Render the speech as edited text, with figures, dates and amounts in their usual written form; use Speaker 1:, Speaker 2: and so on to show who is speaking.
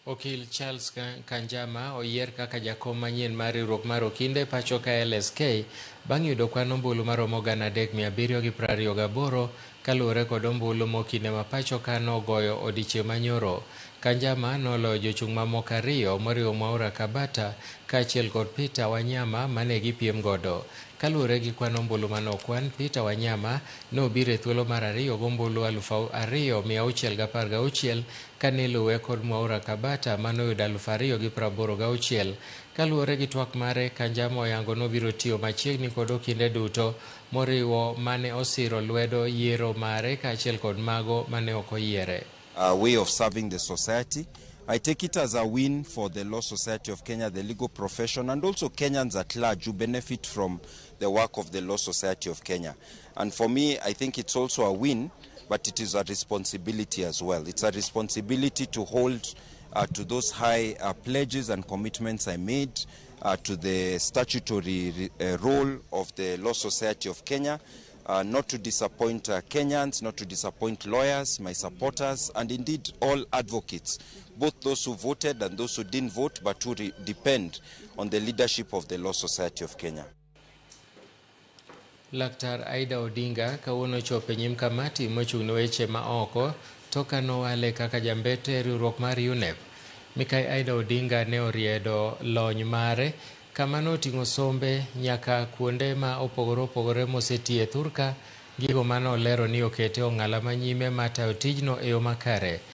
Speaker 1: Okil Charles Kanjama oyier kaka jakom manyien mar riwruok mar okinde pacho ka LSK bang' yudo kwan ombulu maromo 3,728 kaluwore kod ombulu mokinde ma pacho ka nogoyo odiechieng' manyoro. Kanjama noloyo jochung' mamoko ariyo moriwo Mwaura Kabata kaachiel kod Peter Wanyama mane gipiem godo. Kaluwore gi kwan ombulu manokwan, Peter Wanyama nobiro e thuolo mar ariyo gombulu 2,616 kane iluwe kod Mwaura Kabata manoyudo 2,086. Kaluwore gi twak mare, Kanjama oyango nobiro tiyo machiegni kod okinde duto moriwo mane osiro lwedo yiero mare kaachiel kod mago mane ok oyiere.
Speaker 2: Way of serving the society. I take it as a win for the Law Society of Kenya, the legal profession, and also Kenyans at large who benefit from the work of the Law Society of Kenya. And for me, I think it's also a win, but it is a responsibility as well. It's a responsibility to hold to those high pledges and commitments I made to the statutory role of the Law Society of Kenya. Not to disappoint Kenyans, not to disappoint lawyers, my supporters, and indeed all advocates, both those who voted and those who didn't vote, but who depend on the leadership of the Law Society of Kenya.
Speaker 1: Laktar Aida Odinga kawuono chopo nyim kamati mochung' ne weche ma oko toka nowale kaka jambete riwruok mar UNEP. Mikai Aida Odinga ne oriedo lony mare kama noting'o sombe nyaka kuonde ma opogore opogore mosetie thurka, gigo mane olero ni okete ong'ala manyime matayo tijno e yo makare.